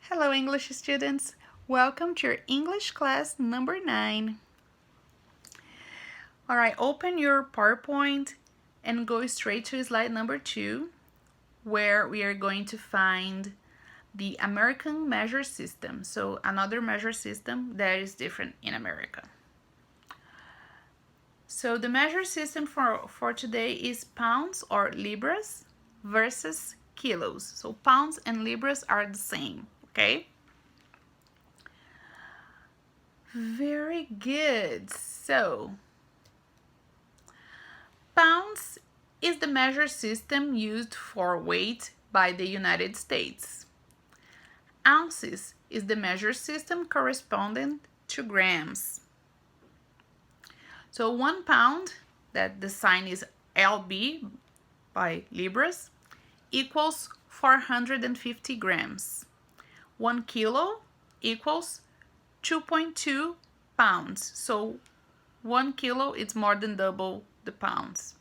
Hello, English students. Welcome to your English class number 9. All right, open your PowerPoint and go straight to slide number 2, where we are going to find the American measure system. So another measure system that is different in America. So the measure system for today is pounds or libras versus kilos. So pounds and libras are the same, okay? Very good. So, pounds is the measure system used for weight by the United States. Ounces is the measure system corresponding to grams. So 1 pound, that the sign is LB by libras, equals 450 grams. 1 kilo equals 2.2 pounds. So 1 kilo is more than double the pounds.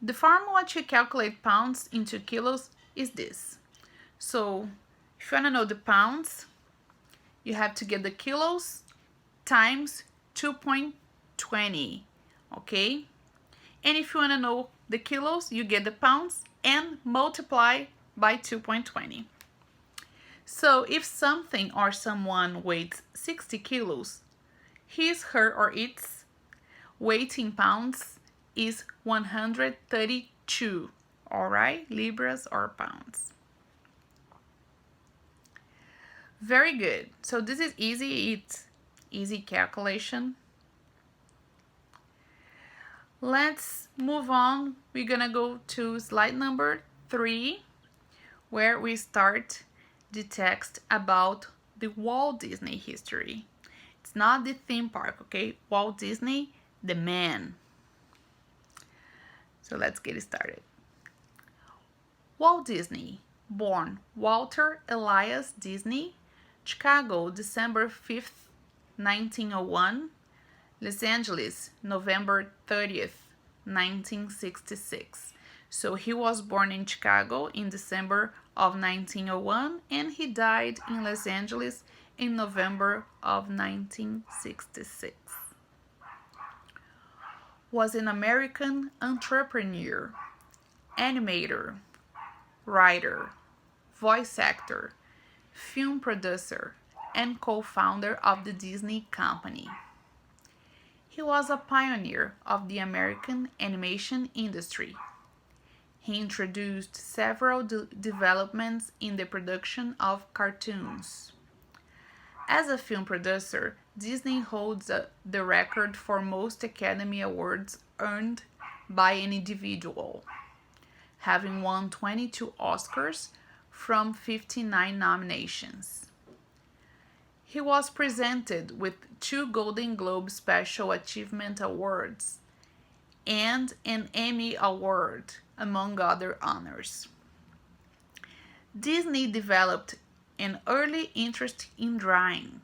The formula to calculate pounds into kilos is this. So if you want to know the pounds, you have to get the kilos times 2.20, okay? And if you want to know the kilos, you get the pounds and multiply by 2.20. So if something or someone weighs 60 kilos, his, her, or its weight in pounds is 132, all right? Libras or pounds. Very good. So this is easy. It's easy calculation. Let's move on. We're gonna go to slide number 3, where we start the text about the Walt Disney history. It's not the theme park, okay? Walt Disney, the man. So let's get started. Walt Disney, born Walter Elias Disney, Chicago, December 5th, 1901, Los Angeles, November 30th, 1966. So he was born in Chicago in December of 1901 and he died in Los Angeles in November of 1966. Was an American entrepreneur, animator, writer, voice actor, film producer, and co-founder of the Disney Company. He was a pioneer of the American animation industry. He introduced several developments in the production of cartoons. As a film producer, Disney holds the record for most Academy Awards earned by an individual, having won 22 Oscars from 59 nominations. He was presented with 2 Golden Globe Special Achievement Awards and an Emmy Award, among other honors. Disney developed an early interest in drawing.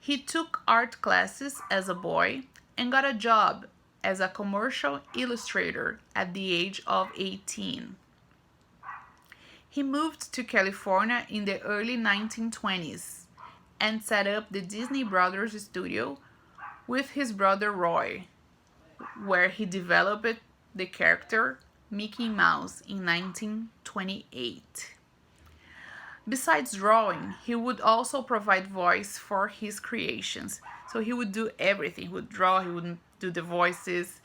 He took art classes as a boy and got a job as a commercial illustrator at the age of 18. He moved to California in the early 1920s and set up the Disney Brothers studio with his brother Roy, where he developed the character Mickey Mouse in 1928. Besides drawing, he would also provide voice for his creations. So he would do everything. He would draw, he would do the voices,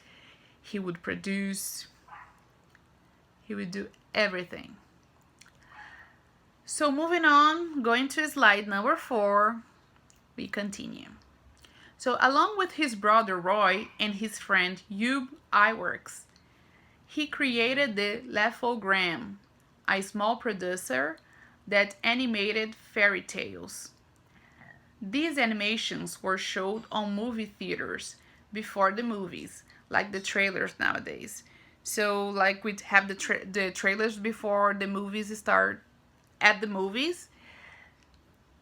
he would produce, he would do everything. So moving on, going to slide number 4, we continue. So along with his brother Roy and his friend Ub Iwerks, he created the Lefogram, a small producer that animated fairy tales. These animations were showed on movie theaters before the movies, like the trailers nowadays. So like we have the trailers before the movies start at the movies.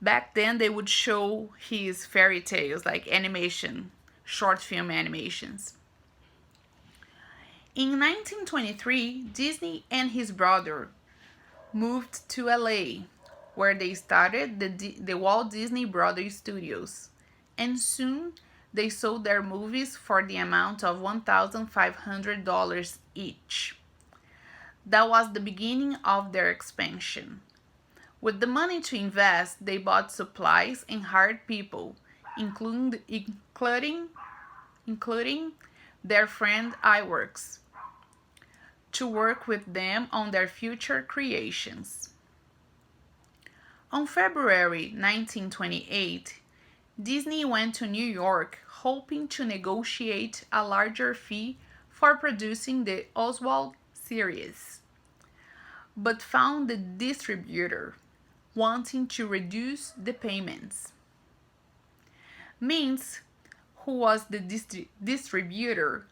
Back then they would show his fairy tales, like animation, short film animations. In 1923, Disney and his brother moved to LA, where they started the Walt Disney Brothers Studios, and soon they sold their movies for the amount of $1,500 each. That was the beginning of their expansion. With the money to invest, they bought supplies and hired people, including their friend Iwerks, to work with them on their future creations. On February 1928, Disney went to New York hoping to negotiate a larger fee for producing the Oswald series, but found the distributor wanting to reduce the payments. Mintz, who was the distributor,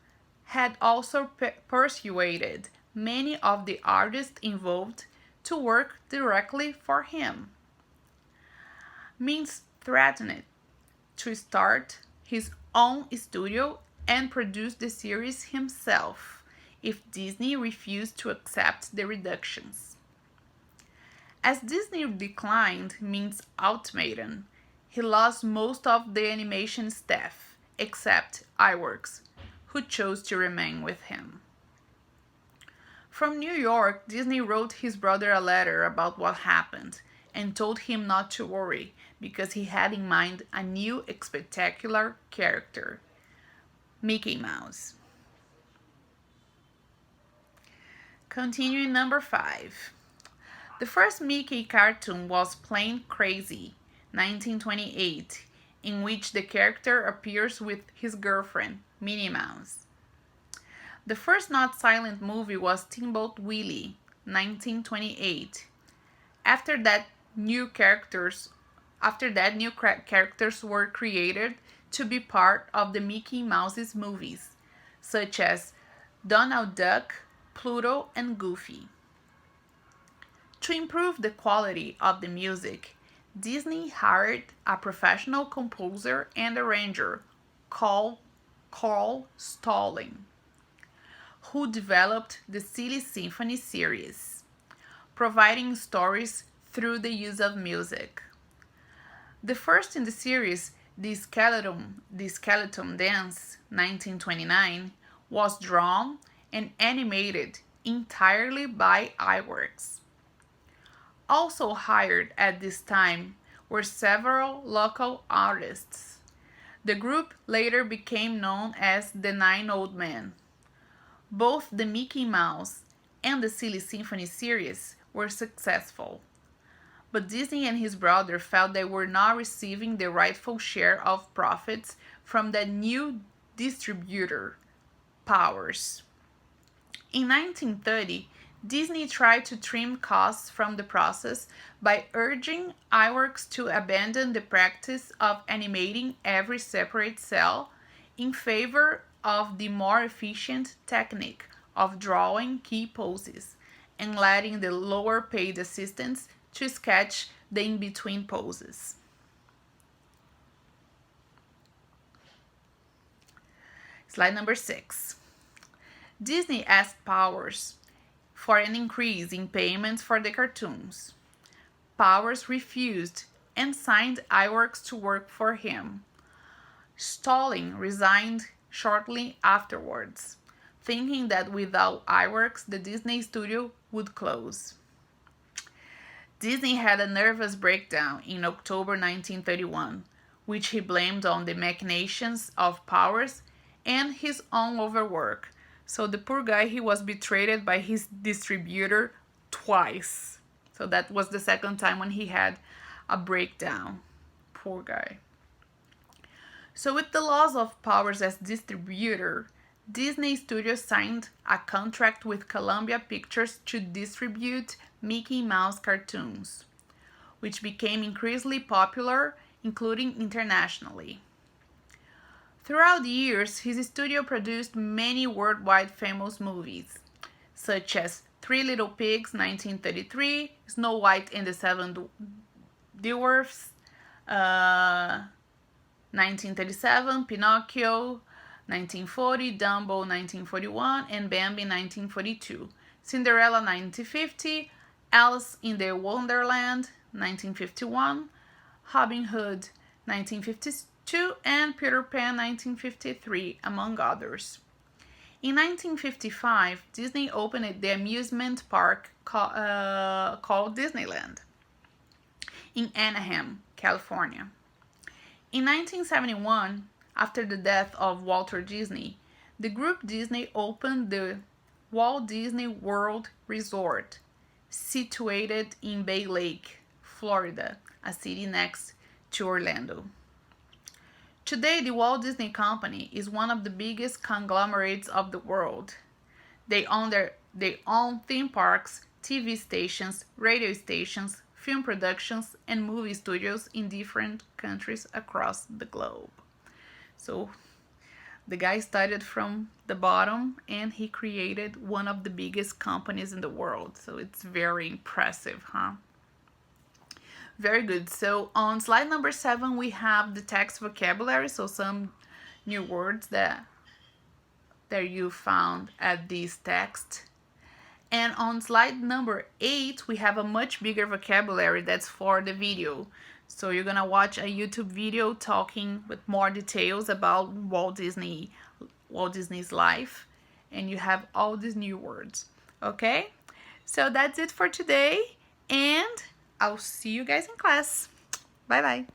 had also persuaded many of the artists involved to work directly for him. Mintz threatened to start his own studio and produce the series himself if Disney refused to accept the reductions. As Disney declined Mintz's ultimatum, he lost most of the animation staff, except Iwerks, who chose to remain with him. From New York, Disney wrote his brother a letter about what happened and told him not to worry because he had in mind a new spectacular character, Mickey Mouse. Continuing number 5. The first Mickey cartoon was Plain Crazy, 1928, in which the character appears with his girlfriend, Minnie Mouse. The first not silent movie was Steamboat Willie, 1928. After that, new characters were created to be part of the Mickey Mouse's movies, such as Donald Duck, Pluto, and Goofy. To improve the quality of the music, Disney hired a professional composer and arranger called Carl Stalling, who developed the Silly Symphony series, providing stories through the use of music. The first in the series, The Skeleton Dance, 1929, was drawn and animated entirely by Iwerks. Also hired at this time were several local artists. The group later became known as the Nine Old Men. Both the Mickey Mouse and the Silly Symphony series were successful, but Disney and his brother felt they were not receiving the rightful share of profits from the new distributor, Powers. In 1930, Disney tried to trim costs from the process by urging Iwerks to abandon the practice of animating every separate cell in favor of the more efficient technique of drawing key poses and letting the lower paid assistants to sketch the in-between poses. Slide number 6. Disney asked Powers for an increase in payments for the cartoons. Powers refused and signed Iwerks to work for him. Stalling resigned shortly afterwards, thinking that without Iwerks the Disney studio would close. Disney had a nervous breakdown in October 1931, which he blamed on the machinations of Powers and his own overwork. So the poor guy, he was betrayed by his distributor twice. So that was the second time when he had a breakdown. Poor guy. So with the loss of Powers as distributor, Disney Studios signed a contract with Columbia Pictures to distribute Mickey Mouse cartoons, which became increasingly popular, including internationally. Throughout the years, his studio produced many worldwide famous movies, such as Three Little Pigs, 1933, Snow White and the Seven Dwarfs, 1937, Pinocchio, 1940, Dumbo, 1941, and Bambi, 1942, Cinderella, 1950, Alice in the Wonderland, 1951, Robin Hood, 1952, and Peter Pan, 1953, among others. In 1955, Disney opened the amusement park called Disneyland in Anaheim, California. In 1971, after the death of Walter Disney, the group Disney opened the Walt Disney World Resort, situated in Bay Lake, Florida, a city next to Orlando. Today, the Walt Disney Company is one of the biggest conglomerates of the world. They own theme parks, TV stations, radio stations, film productions, and movie studios in different countries across the globe. So the guy started from the bottom and he created one of the biggest companies in the world. So it's very impressive, huh? Very good. So on slide number 7, we have the text vocabulary. So some new words that you found at this text. And on slide number 8, we have a much bigger vocabulary that's for the video. So you're gonna watch a YouTube video talking with more details about Walt Disney's life, and you have all these new words. Okay? So that's it for today, and I'll see you guys in class. Bye bye.